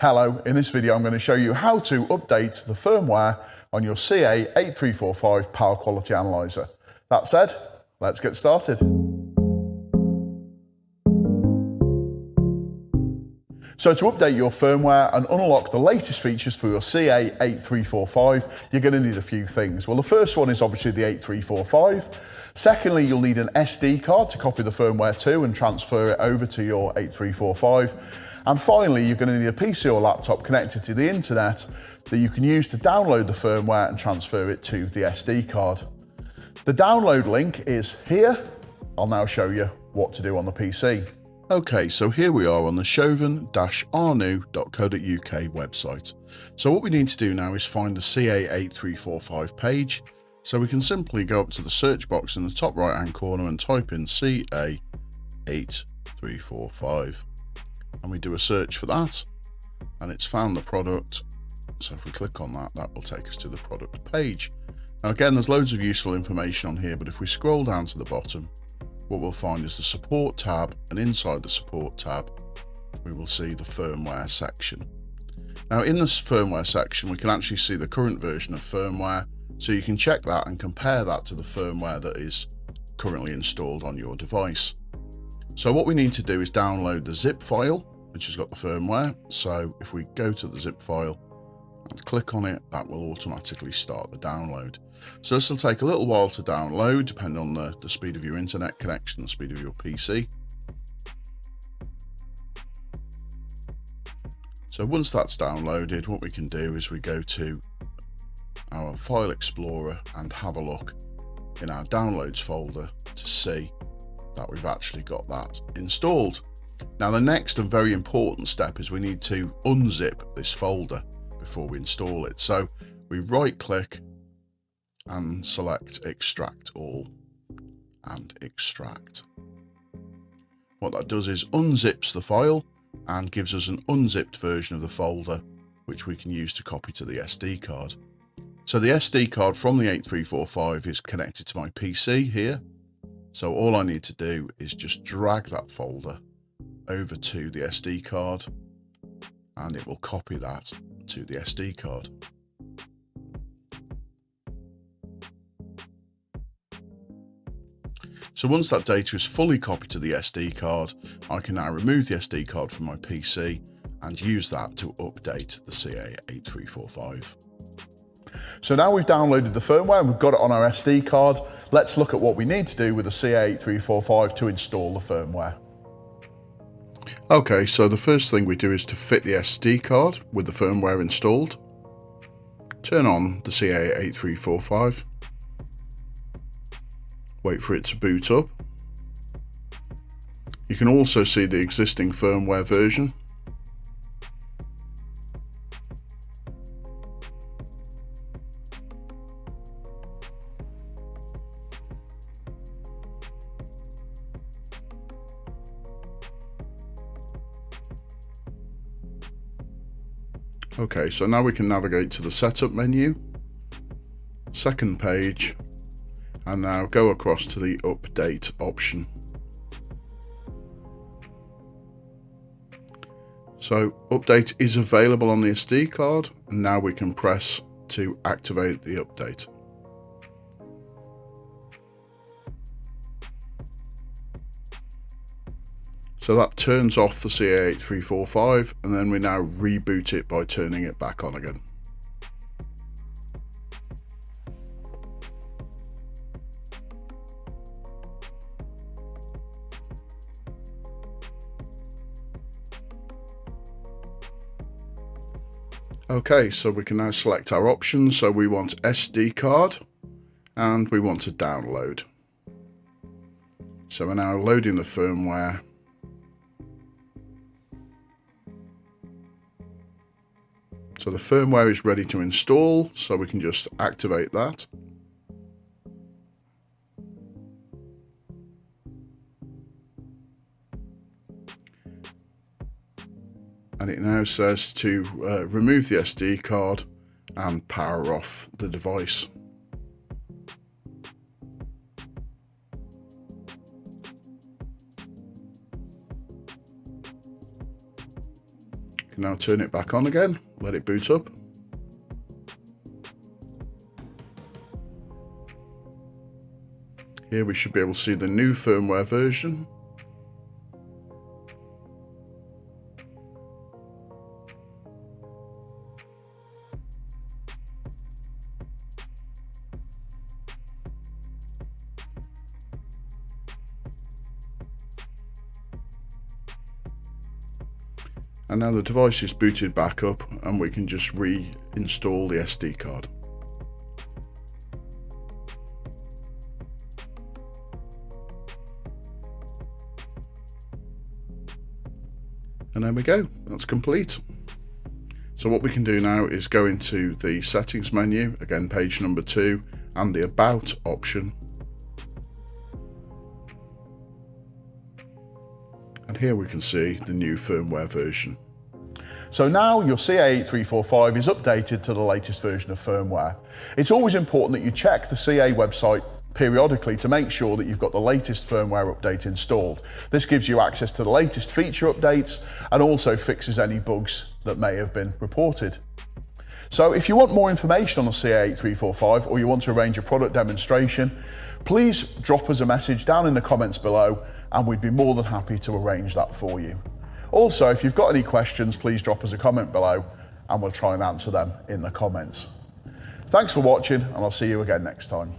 Hello, in this video I'm going to show you how to update the firmware on your CA8345 power quality analyzer. That said, let's get started. So to update your firmware and unlock the latest features for your CA8345, you're going to need a few things. Well, the first one is obviously the 8345. Secondly, you'll need an SD card to copy the firmware to and transfer it over to your 8345. And finally, you're going to need a PC or laptop connected to the internet that you can use to download the firmware and transfer it to the SD card. The download link is here. I'll now show you what to do on the PC. Okay, so here we are on the Chauvin-Arnoux.co.uk website. So what we need to do now is find the CA8345 page. So we can simply go up to the search box in the top right hand corner and type in CA8345. And we do a search for that, and it's found the product. So if we click on that, that will take us to the product page. Now again, there's loads of useful information on here, but if we scroll down to the bottom, what we'll find is the support tab, and inside the support tab, we will see the firmware section. Now in this firmware section, we can actually see the current version of firmware, so you can check that and compare that to the firmware that is currently installed on your device. So what we need to do is download the zip file, which has got the firmware. So if we go to the zip file and click on it, that will automatically start the download. So this will take a little while to download, depending on the speed of your internet connection, the speed of your PC. So once that's downloaded, what we can do is we go to our File Explorer and have a look in our Downloads folder to see that we've actually got that installed. Now the next and very important step is we need to unzip this folder before we install it. So we right click and select Extract All and Extract. What that does is unzips the file and gives us an unzipped version of the folder, which we can use to copy to the SD card. So the SD card from the 8345 is connected to my PC here. So all I need to do is just drag that folder over to the SD card, and it will copy that to the SD card. So once that data is fully copied to the SD card, I can now remove the SD card from my PC and use that to update the CA8345. So now we've downloaded the firmware and we've got it on our SD card. Let's look at what we need to do with the CA8345 to install the firmware. Okay, so the first thing we do is to fit the SD card with the firmware installed. Turn on the CA8345. Wait for it to boot up. You can also see the existing firmware version. Okay, so now we can navigate to the setup menu, second page, and now go across to the update option. So update is available on the SD card, and now we can press to activate the update. So that turns off the CA8345, and then we now reboot it by turning it back on again. Okay, so we can now select our options. So we want SD card and we want to download. So we're now loading the firmware. So the firmware is ready to install, so we can just activate that. And it now says to remove the SD card and power off the device. can now turn it back on again, let it boot up. Here we should be able to see the new firmware version. And now the device is booted back up and we can just reinstall the SD card. And there we go, that's complete. So what we can do now is go into the settings menu, again page number 2, and the about option. And here we can see the new firmware version. So now your CA8345 is updated to the latest version of firmware. It's always important that you check the CA website periodically to make sure that you've got the latest firmware update installed. This gives you access to the latest feature updates and also fixes any bugs that may have been reported. So if you want more information on the CA8345 or you want to arrange a product demonstration, please drop us a message down in the comments below and we'd be more than happy to arrange that for you. Also, if you've got any questions, please drop us a comment below and we'll try and answer them in the comments. Thanks for watching and I'll see you again next time.